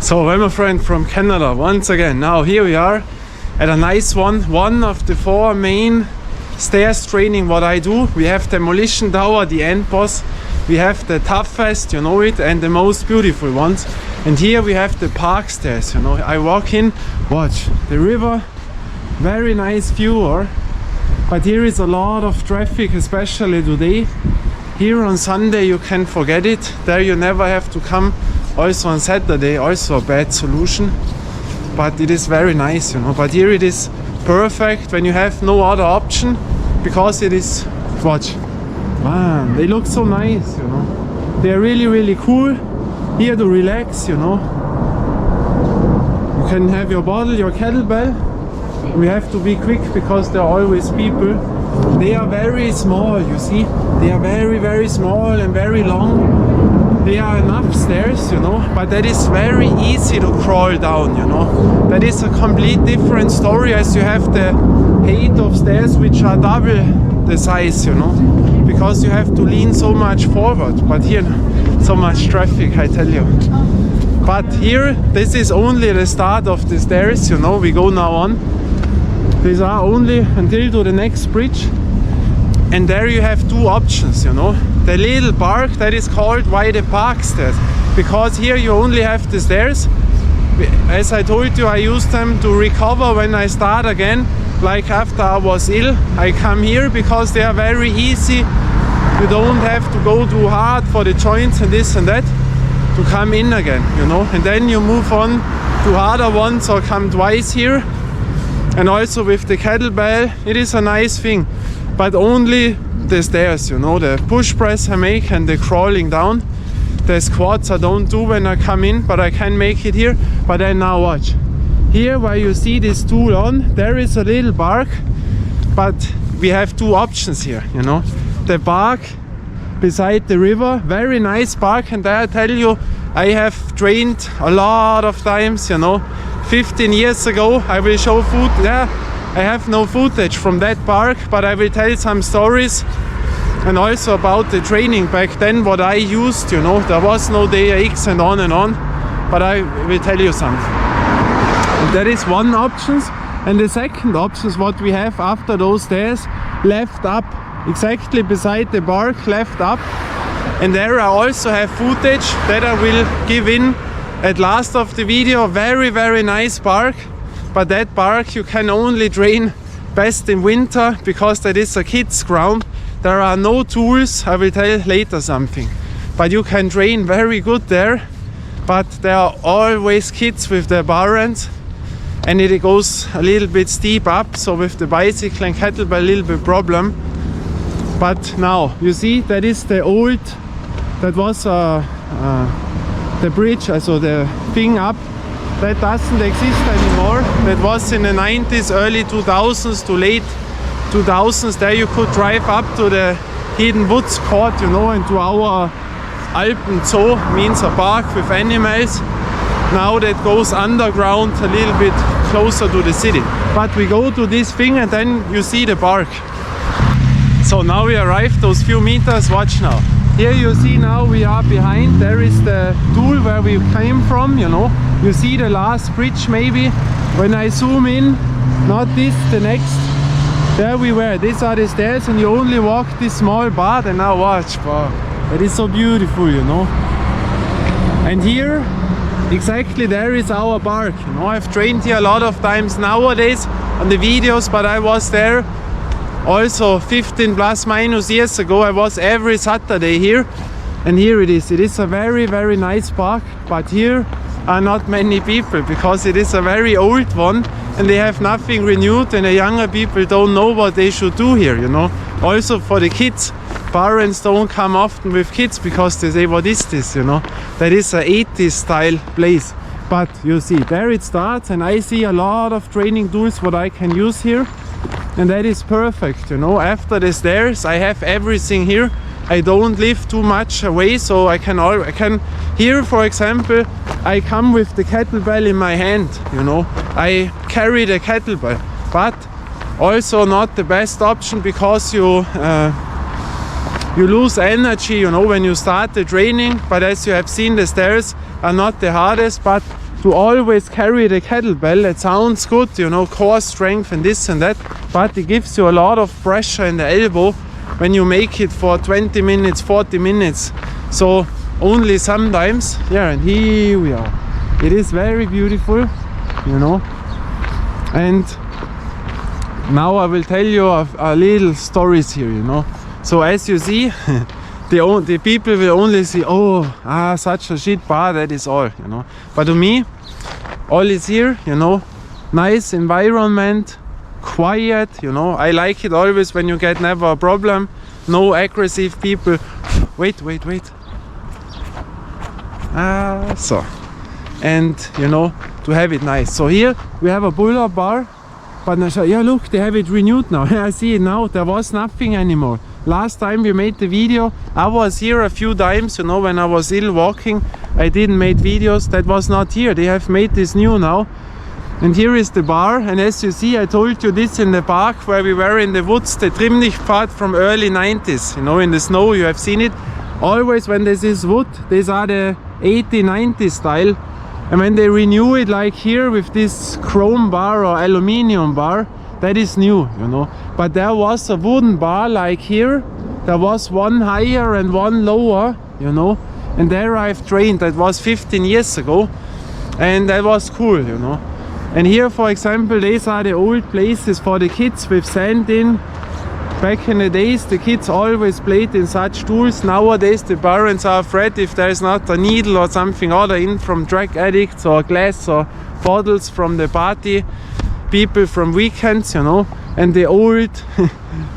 So I'm a friend from Canada once again. Now here we are at a nice one of the 4 main stairs training what I do. We have Demolition Tower, the end boss. We have the toughest, you know it, and the most beautiful ones. And here we have the park stairs, you know. I walk in, watch the river, very nice view, but here is a lot of traffic, especially today. Here on Sunday you can forget it. There you never have to come. Also on Saturday, also a bad solution. But it is very nice, you know. But here it is perfect when you have no other option, because it is, watch, man, they look so nice, you know. They are really cool. Here to relax, you know. You can have your bottle, your kettlebell. We have to be quick because there are always people. They are very small, you see. They are very small and very long. They are enough stairs, you know, but that is very easy to crawl down, you know. That is a complete different story, as you have the height of stairs which are double the size, you know, because you have to lean so much forward. But here, so much traffic, I tell you. But here, this is only the start of the stairs, you know. We go now on. These are only until to the next bridge. And there you have 2 options, you know. The little park, that is called why the park stairs, because here you only have the stairs. As I told you, I use them to recover when I start again. Like after I was ill, I come here because they are very easy. You don't have to go too hard for the joints and this and that to come in again, you know. And then you move on to harder ones or come twice here. And also with the kettlebell, it is a nice thing. But only the stairs, you know, the push press I make and the crawling down. The squats I don't do when I come in, but I can make it here. But then now watch. Here where you see this tool on, there is a little park, but we have 2 options here, you know. The park beside the river, very nice park, and I tell you, I have trained a lot of times, you know. 15 years ago, I will show food there. I have no footage from that park, but I will tell some stories and also about the training back then, what I used, you know. There was no DRX and on, but I will tell you something. And that is one option. And the second option is what we have after those stairs, left up, exactly beside the park, left up. And there I also have footage that I will give in at last of the video. Very nice park. But that park you can only train best in winter, because that is a kids ground. There are no tools, I will tell later something. But you can train very good there. But there are always kids with their parents, and it goes a little bit steep up, so with the bicycle and kettlebell a little bit problem. But now you see that is the old, that was the bridge, also the thing up. That doesn't exist anymore. That was in the 90s, early 2000s to late 2000s. There you could drive up to the Hidden Woods Court, you know, and to our Alpen Zoo, means a park with animals. Now that goes underground a little bit closer to the city. But we go to this thing and then you see the park. So now we arrived those few meters, watch now. Here you see now we are behind, there is the tool where we came from, you know. You see the last bridge maybe. When I zoom in, not this, the next, there we were. These are the stairs and you only walk this small part, and now watch, wow. It is so beautiful, you know. And here, exactly there is our park. You know, I've trained here a lot of times nowadays on the videos, but I was there also 15 plus minus years ago. I was every Saturday here, and here it is. It is a very nice park, but here are not many people because it is a very old one and they have nothing renewed, and the younger people don't know what they should do here, you know. Also for the kids, parents don't come often with kids because they say, what is this, you know. That is a 80s style place. But you see, there it starts, and I see a lot of training tools what I can use here. And that is perfect, you know. After the stairs I have everything here. I don't live too much away, so I can here, for example, I come with the kettlebell in my hand, you know. I carry the kettlebell, but also not the best option because you lose energy, you know, when you start the training. But as you have seen, the stairs are not the hardest, but to always carry the kettlebell. It sounds good, you know, core strength and this and that, but it gives you a lot of pressure in the elbow when you make it for 20 minutes, 40 minutes. So only sometimes, yeah, and here we are. It is very beautiful, you know. And now I will tell you a little stories here, you know. So as you see, the people will only see, oh, such a shit bar, that is all, you know. But to me, all is here, you know, nice environment, quiet, you know. I like it always when you get never a problem, no aggressive people. Wait. So, and you know, to have it nice. So here we have a pull-up bar, but yeah, look, they have it renewed now. I see it now. There was nothing anymore. Last time we made the video, I was here a few times, you know, when I was ill walking. I didn't make videos. That was not here. They have made this new now. And here is the bar. And as you see, I told you this in the park where we were in the woods, the Trimmlichtpfad from early 90s. You know, in the snow, you have seen it. Always when this is wood, these are the 80, 90 style. And when they renew it like here with this chrome bar or aluminium bar, that is new, you know. But there was a wooden bar like here. There was one higher and one lower, you know. And there I've trained. That was 15 years ago. And that was cool, you know. And here, for example, these are the old places for the kids with sand in. Back in the days, the kids always played in such tools. Nowadays, the parents are afraid if there is not a needle or something other in from drug addicts or glass or bottles from the party people from weekends, you know. And the old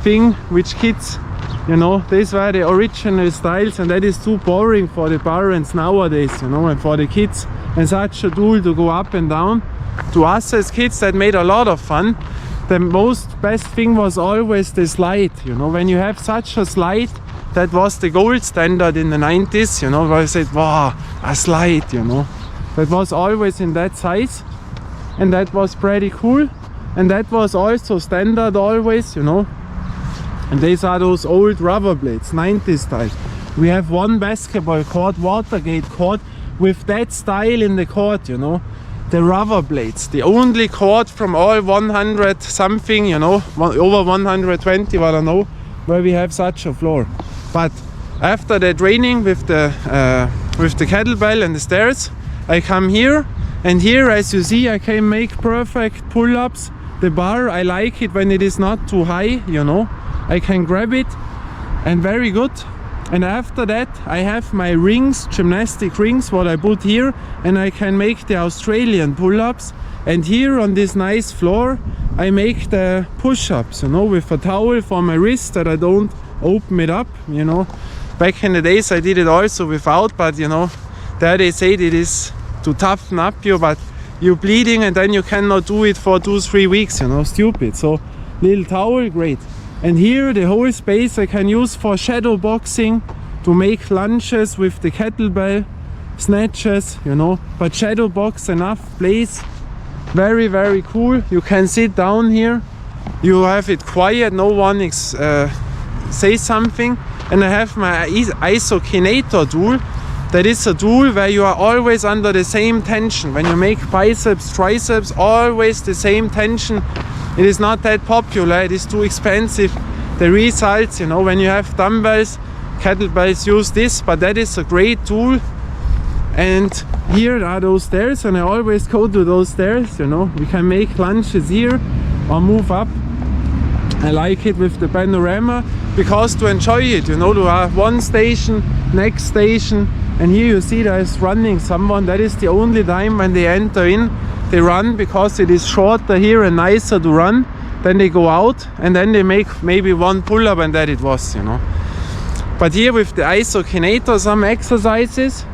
thing which kids, you know, these were the original styles, and that is too boring for the parents nowadays, you know, and for the kids. And such a tool to go up and down. To us as kids, that made a lot of fun. The most best thing was always the slide, you know. When you have such a slide, that was the gold standard in the 90s, you know, where I said, wow, a slide, you know. That was always in that size, and that was pretty cool. And that was also standard always, you know. And these are those old rubber blades, 90s style. We have one basketball court, Watergate court, with that style in the court, you know. The rubber blades, the only court from all 100 something, you know, over 120, I don't know, where we have such a floor. But after the training with the kettlebell and the stairs, I come here, and here, as you see, I can make perfect pull-ups. The bar, I like it when it is not too high, you know. I can grab it, and very good. And after that, I have my rings, gymnastic rings, what I put here, and I can make the Australian pull-ups. And here on this nice floor, I make the push-ups, you know, with a towel for my wrist that I don't open it up, you know. Back in the days, I did it also without, but you know, there they say it is to toughen up you, but you're bleeding and then you cannot do it for 2-3 weeks, you know, stupid. So little towel, great. And here the whole space I can use for shadow boxing, to make lunges with the kettlebell, snatches, you know. But shadow box, enough place, very, very cool. You can sit down here, you have it quiet, no one say something. And I have my isokinator tool. That is a tool where you are always under the same tension. When you make biceps, triceps, always the same tension. It is not that popular, it is too expensive. The results, you know, when you have dumbbells, kettlebells use this, but that is a great tool. And here are those stairs, and I always go to those stairs, you know. We can make lunges here or move up. I like it with the panorama, because to enjoy it, you know, to have one station, next station, and here you see there is running someone. That is the only time when they enter in. They run because it is shorter here and nicer to run. Then they go out and then they make maybe one pull-up, and that it was, you know. But here with the isokinator, some exercises.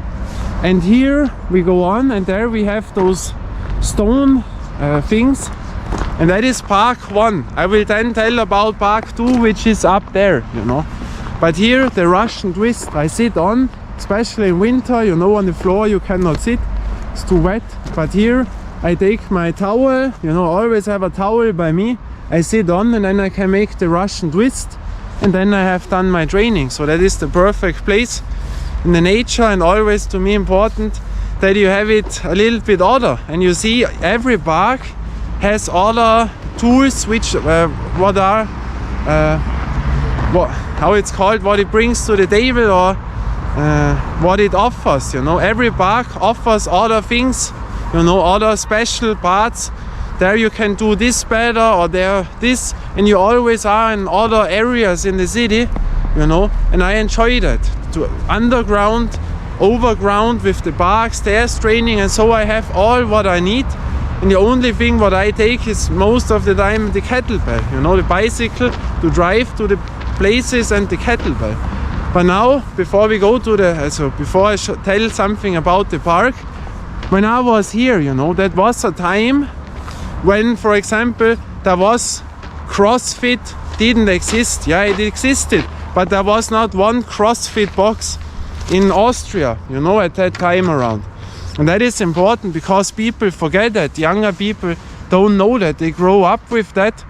And here we go on, and there we have those stone things. And that is Park 1. I will then tell about Park 2, which is up there, you know. But here the Russian twist I sit on, especially in winter, you know, on the floor you cannot sit. It's too wet. But here I take my towel, you know, always have a towel by me. I sit on, and then I can make the Russian twist, and then I have done my training. So that is the perfect place in the nature, and always to me important that you have it a little bit other, and you see every park has other tools which what are how it's called, what it brings to the table, or what it offers. You know, every park offers other things, you know, other special parts. There you can do this better, or there this, and you always are in other areas in the city, you know, and I enjoy that. To underground, overground with the park, stairs training, and so I have all what I need. And the only thing what I take is most of the time the kettlebell, you know, the bicycle to drive to the places and the kettlebell. But now, before we go to the, before I tell something about the park, when I was here, you know, that was a time when, for example, there was CrossFit didn't exist. Yeah, it existed, but there was not one CrossFit box in Austria, you know, at that time around. And that is important because people forget that. Younger people don't know that. They grow up with that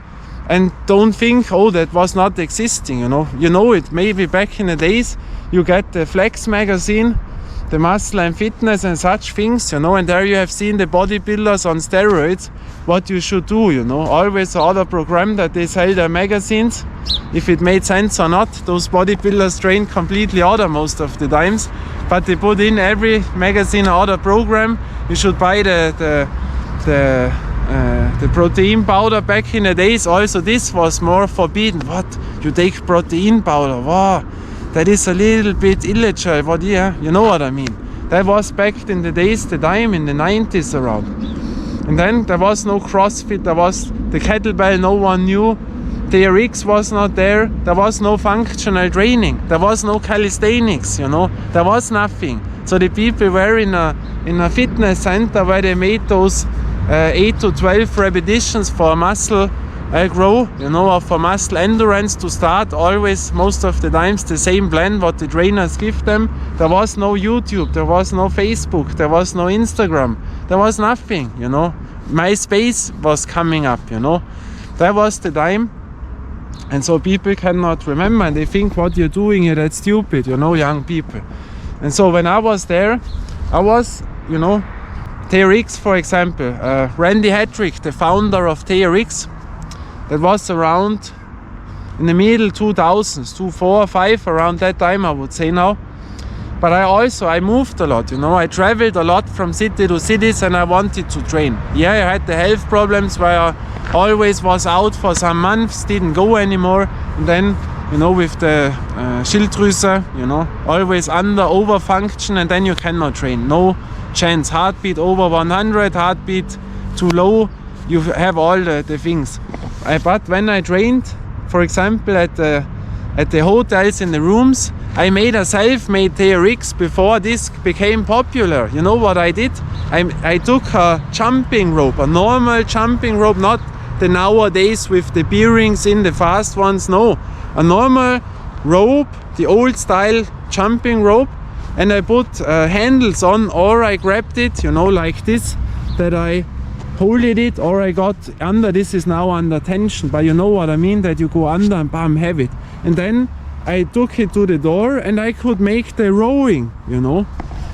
and don't think, oh, that was not existing, you know. You know it, maybe back in the days, you get the Flex magazine, the Muscle and Fitness and such things, you know, and there you have seen the bodybuilders on steroids, what you should do, you know. Always the other program that they sell their magazines, if it made sense or not. Those bodybuilders train completely other most of the times, but they put in every magazine other program. You should buy the protein powder back in the days. Also, this was more forbidden. What? You take protein powder? Wow, that is a little bit illegal. What? Yeah, you know what I mean. That was back in the days, the time in the 90s around. And then there was no CrossFit. There was the kettlebell. No one knew. TRX was not there. There was no functional training. There was no calisthenics. You know, there was nothing. So the people were in a fitness center where they made those 8 to 12 repetitions for muscle grow, you know, or for muscle endurance to start. Always, most of the times, the same plan what the trainers give them. There was no YouTube, there was no Facebook, there was no Instagram, there was nothing, you know. MySpace was coming up, you know. That was the time. And so people cannot remember, and they think what you're doing here, that's stupid, you know, young people. And so when I was there, I was, you know, TRX, for example, Randy Hattrick, the founder of TRX, that was around in the middle 2000s, 2004 or 2005, around that time I would say now. But I moved a lot, you know, I traveled a lot from city to cities and I wanted to train. Yeah, I had the health problems where I always was out for some months, didn't go anymore. And then, you know, with the Schilddrüse, you know, always over function, and then you cannot train. No chance. Heartbeat over 100, heartbeat too low, you have all the things. But when I trained, for example, at the hotels in the rooms, I made a self-made TRX before this became popular. You know what I did? I took a jumping rope, a normal jumping rope, not the nowadays with the bearings in, the fast ones, no. A normal rope, the old style jumping rope, and I put handles on, or I grabbed it, you know, like this, that I holded it, or I got under. This is now under tension, but you know what I mean, that you go under and bam, have it. And then I took it to the door and I could make the rowing, you know,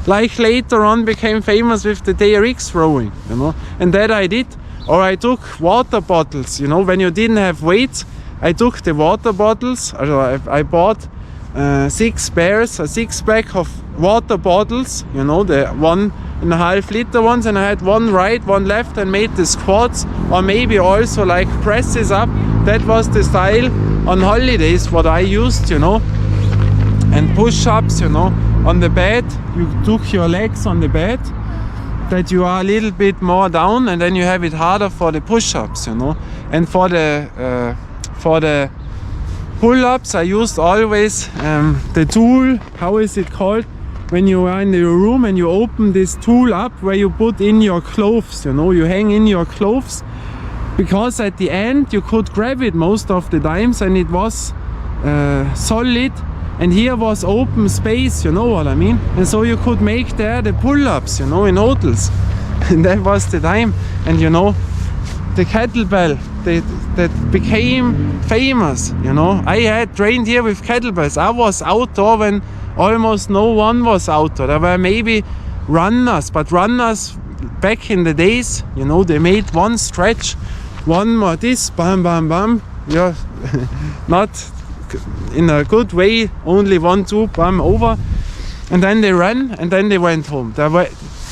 like later on became famous with the TRX rowing, you know, and that I did. Or I took water bottles, you know, when you didn't have weights, I took the water bottles. I bought 6 pairs, a 6-pack of water bottles, you know, the 1.5 liter ones, and I had one right, one left, and made the squats, or maybe also like presses up. That was the style on holidays what I used, you know. And push-ups, you know, on the bed, you took your legs on the bed, that you are a little bit more down, and then you have it harder for the push-ups, you know. And for the pull-ups, I used always the tool, how is it called? When you are in your room and you open this tool up where you put in your clothes, you know, you hang in your clothes, because at the end you could grab it most of the times and it was solid, and here was open space, you know what I mean? And so you could make there the pull-ups, you know, in hotels. And that was the time. And you know, the kettlebell that became famous, you know. I had trained here with kettlebells. I was outdoor when almost no one was outdoor. There were maybe runners, but runners back in the days, you know, they made one stretch, one more this, bam, bam, bam, yeah, not in a good way, only 1, 2, bam, over, and then they ran, and then they went home.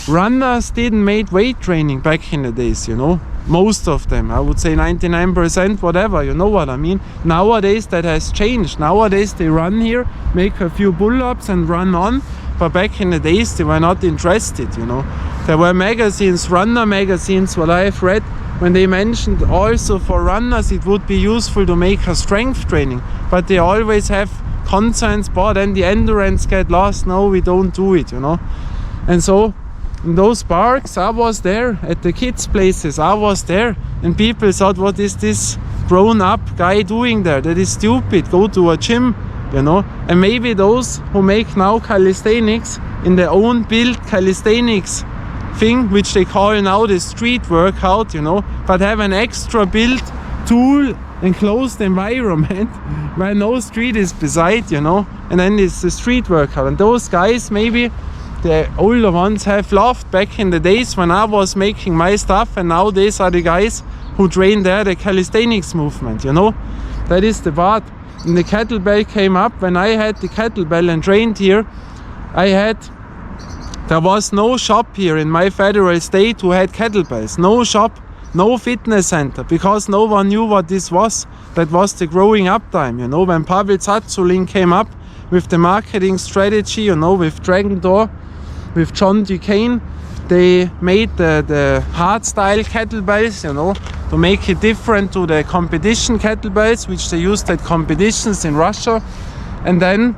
Runners didn't make weight training back in the days, you know, most of them, I would say 99%, whatever, you know what I mean. Nowadays that has changed. Nowadays they run here, make a few pull-ups and run on, but back in the days they were not interested, you know. There were magazines, runner magazines, what I have read, when they mentioned also for runners it would be useful to make a strength training, but they always have concerns, but then the endurance get lost, no, we don't do it, you know. And so in those parks, I was there, at the kids' places, I was there, and people thought, what is this grown-up guy doing there? That is stupid, go to a gym, you know. And maybe those who make now calisthenics in their own build calisthenics thing, which they call now the street workout, you know, but have an extra built tool enclosed environment where no street is beside, you know, and then it's the street workout. And those guys, maybe the older ones, have laughed back in the days when I was making my stuff, and nowadays are the guys who train there the calisthenics movement, you know. That is the part. And the kettlebell came up when I had the kettlebell and trained here. There was no shop here in my federal state who had kettlebells. No shop, no fitness center, because no one knew what this was. That was the growing up time, you know, when Pavel Tsatsouline came up with the marketing strategy, you know, with Dragon Door, with John Duquesne. They made the hard style kettlebells, you know, to make it different to the competition kettlebells, which they used at competitions in Russia. And then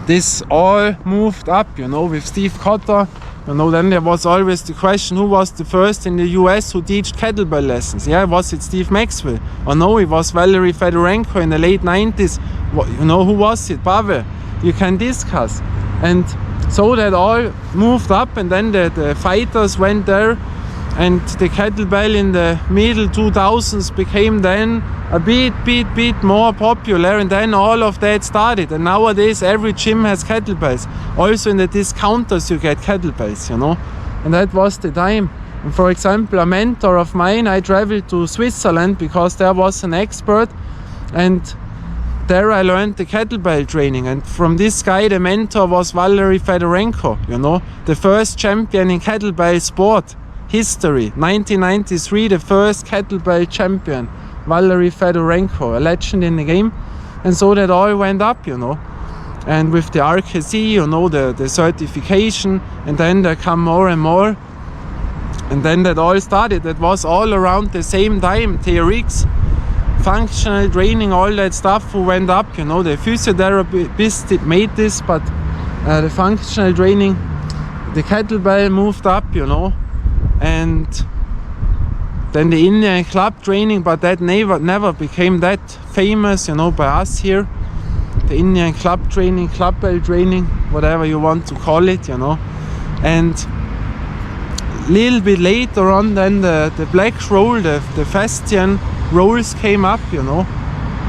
this all moved up, you know, with Steve Cotter. You know, then there was always the question, who was the first in the US who taught kettlebell lessons? Yeah, was it Steve Maxwell? Or no, it was Valery Fedorenko in the late 90s. You know, who was it? Pavel. You can discuss. And so that all moved up, and then the fighters went there, and the kettlebell in the middle 2000s became then a bit more popular, and then all of that started. And nowadays every gym has kettlebells. Also in the discounters you get kettlebells, you know. And that was the time. And for example, a mentor of mine, I traveled to Switzerland because there was an expert, and there I learned the kettlebell training. And from this guy, the mentor was Valery Fedorenko, you know, the first champion in kettlebell sport history. 1993, the first kettlebell champion, Valery Fedorenko, a legend in the game. And so that all went up, you know. And with the RKC, you know, the certification, and then there come more and more. And then that all started. That was all around the same time. TRX, functional training, all that stuff who went up, you know. The physiotherapists made this, but the functional training, the kettlebell moved up, you know. And then the Indian club training, but that never became that famous, you know, by us here. The Indian club training, club bell training, whatever you want to call it, you know. And little bit later on, then the black roll, the Fastian rolls came up, you know.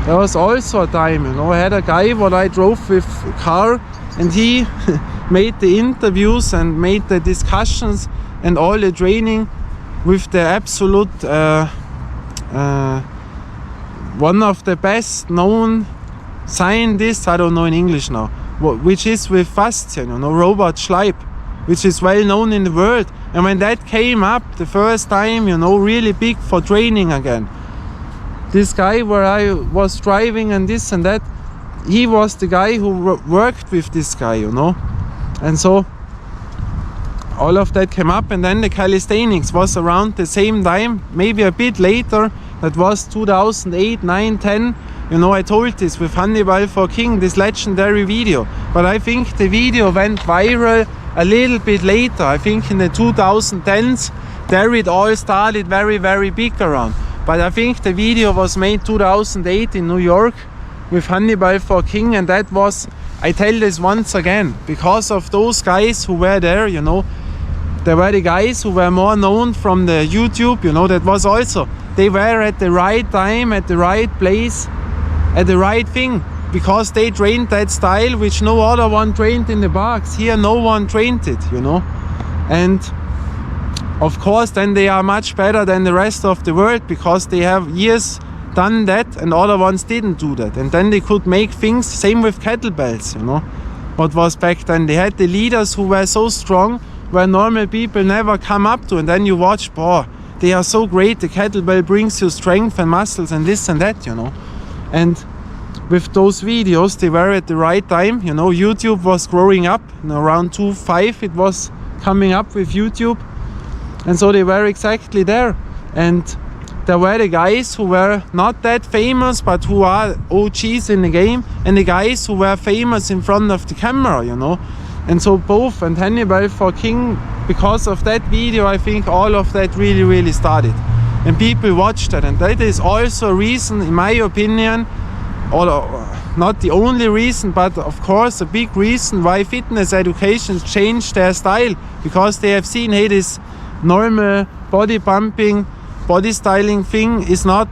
There was also a time, you know, I had a guy what I drove with a car, and he made the interviews and made the discussions and all the training with the absolute one of the best known scientists, I don't know in English now, which is with Fastian, you know, Robert Schleip, which is well known in the world. And when that came up the first time, you know, really big for training again, this guy where I was driving and this and that, he was the guy who worked with this guy, you know. And so all of that came up, and then the calisthenics was around the same time, maybe a bit later. That was 2008, 9, 10. You know, I told this with Hannibal for King, this legendary video. But I think the video went viral a little bit later. I think in the 2010s, there it all started very, very big around. But I think the video was made 2008 in New York with Hannibal for King, and that was, I tell this once again, because of those guys who were there, you know. There were the guys who were more known from the YouTube, you know, that was also, they were at the right time, at the right place, at the right thing. because they trained that style which no other one trained in the parks. Here no one trained it, you know. And of course then they are much better than the rest of the world, because they have years done that and other ones didn't do that. And then they could make things, same with kettlebells, you know. What was back then, they had the leaders who were so strong, where normal people never come up to, and then you watch, boy, they are so great, the kettlebell brings you strength and muscles and this and that, you know. And with those videos, they were at the right time, you know. YouTube was growing up, you know, around 2005 it was coming up with YouTube, and so they were exactly there. And there were the guys who were not that famous, but who are OGs in the game, and the guys who were famous in front of the camera, you know. And so both, and Hannibal for King, because of that video, I think all of that really started. And people watched that, and that is also a reason, in my opinion, or not the only reason, but of course a big reason why fitness education changed their style, because they have seen, hey, this normal body pumping, body styling thing is not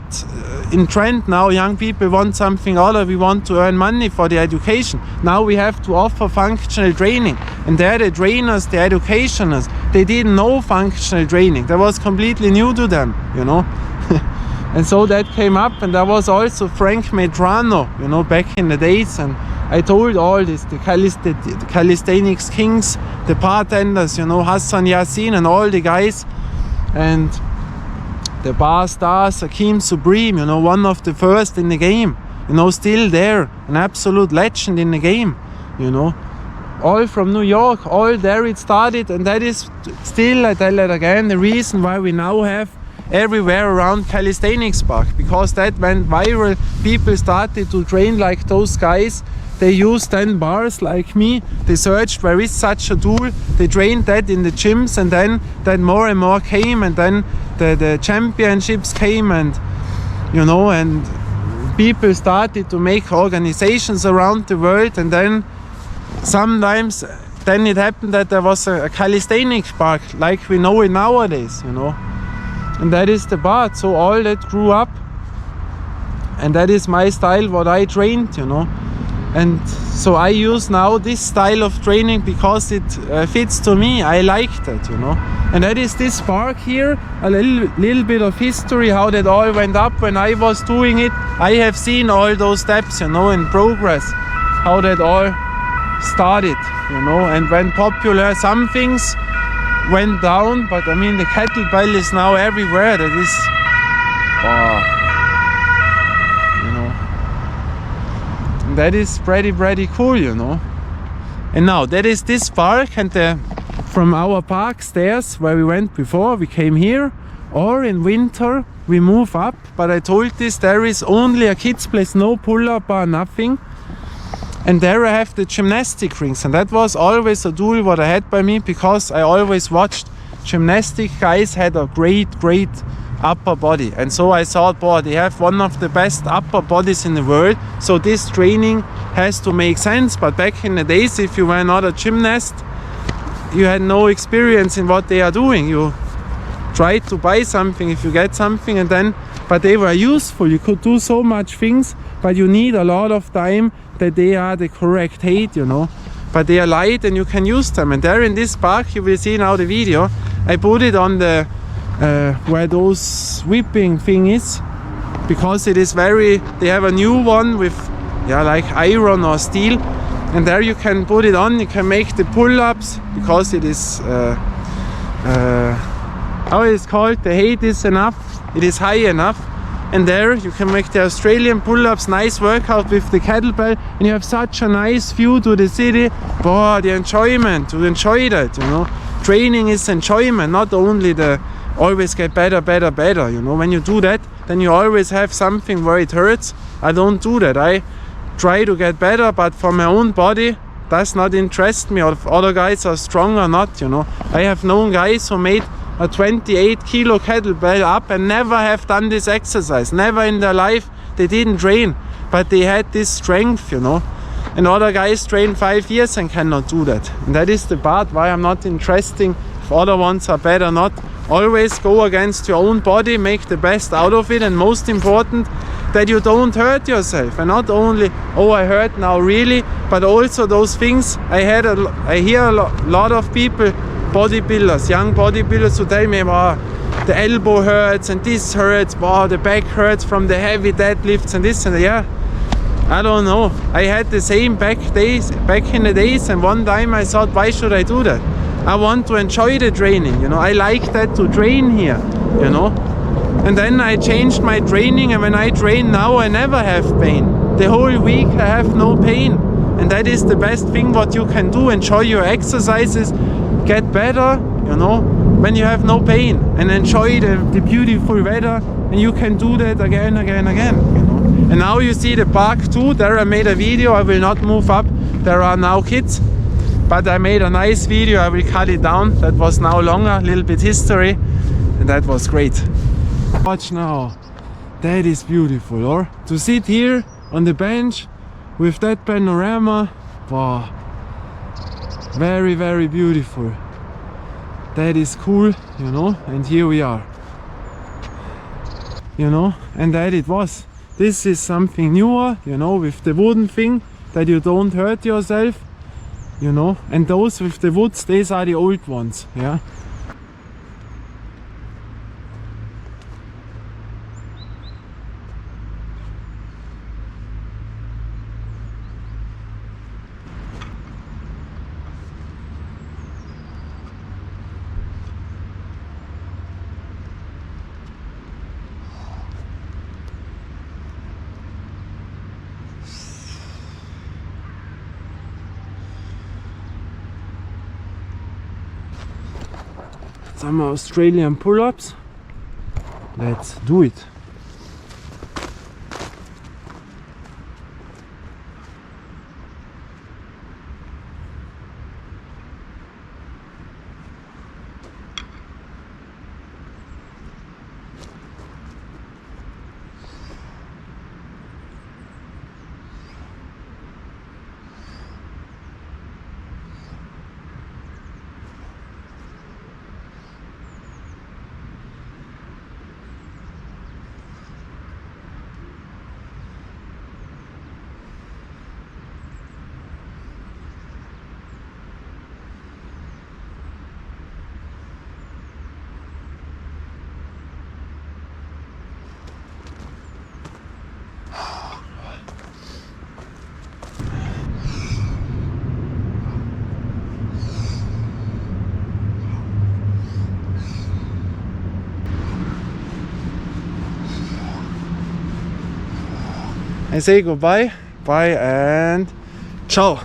in trend now. Young people want something other. We want to earn money for the education. Now we have to offer functional training, and they're the trainers, the educationers. They didn't know functional training. That was completely new to them, you know. And so that came up, and there was also Frank Medrano, you know, back in the days. And I told all this, the calisthenics kings, the bartenders, you know, Hassan Yassin and all the guys, and the bar stars, Hakeem Supreme, you know, one of the first in the game, you know, still there, an absolute legend in the game, you know, all from New York, all there it started. And that is still, I tell it again, the reason why we now have everywhere around calisthenics park, because that went viral. People started to train like those guys. They used then bars like me. They searched where is such a tool. They trained that in the gyms, and then more and more came, and then the championships came, and you know, and people started to make organizations around the world. And then sometimes then it happened that there was a calisthenics park like we know it nowadays, you know. And that is the part. So all that grew up, and that is my style, what I trained, you know. And so I use now this style of training because it fits to me. I like that, you know. And that is this park here, a little bit of history, how that all went up when I was doing it. I have seen all those steps, you know, in progress, how that all started, you know, and when popular, some things went down, but I mean the kettlebell is now everywhere. That is, you know, and that is pretty cool, you know. And now that is this park, and from our park stairs where we went before, we came here, or in winter we move up. But I told this, there is only a kids place, no pull-up bar, nothing. And there I have the gymnastic rings, and that was always a tool what I had by me, because I always watched gymnastic guys had a great upper body. And so I thought, boy, they have one of the best upper bodies in the world, so this training has to make sense. But back in the days, if you were not a gymnast, you had no experience in what they are doing. You tried to buy something if you get something, and then, but they were useful. You could do so much things, but you need a lot of time that they are the correct height, you know. But they are light and you can use them. And there in this park, you will see now the video, I put it on the where those whipping thing is, because it is very, they have a new one with like iron or steel, and there you can put it on, you can make the pull-ups, because it is how it is called, the height is enough, it is high enough. And there you can make the Australian pull-ups, nice workout with the kettlebell, and you have such a nice view to the city. Boy, the enjoyment, to enjoy that, you know. Training is enjoyment, not only the always get better, you know. When you do that, then you always have something where it hurts. I don't do that. I try to get better, but for my own body, does not interest me, or if other guys are strong or not, you know. I have known guys who made a 28 kilo kettlebell up and never have done this exercise, never in their life. They didn't train, but they had this strength, you know. And other guys train 5 years and cannot do that. And that is the part why I'm not interested if other ones are better or not. Always go against your own body, make the best out of it, and most important, that you don't hurt yourself. And not only, oh, I hurt now really, but also those things. I hear a lot of people, bodybuilders, young bodybuilders, who tell me, wow, the elbow hurts and this hurts, wow, the back hurts from the heavy deadlifts and this and that. Yeah, I don't know. I had the same back in the days, and one time I thought, why should I do that? I want to enjoy the training, you know. I like that to train here, you know. And then I changed my training, and when I train now, I never have pain. The whole week I have no pain. And that is the best thing what you can do. Enjoy your exercises, get better, you know, when you have no pain, and enjoy the beautiful weather, and you can do that again, you know. And now you see the park too. There I made a video. I will not move up. There are now kids, but I made a nice video. I will cut it down. That was now longer, a little bit history, and that was great. Watch now. That is beautiful, or to sit here on the bench with that panorama. Wow, very, very beautiful. That is cool, you know. And here we are, you know. And that it was. This is something newer, you know, with the wooden thing, that you don't hurt yourself, you know. And those with the woods, these are the old ones, yeah. Some Australian pull-ups. Let's do it. I say goodbye, bye, and ciao.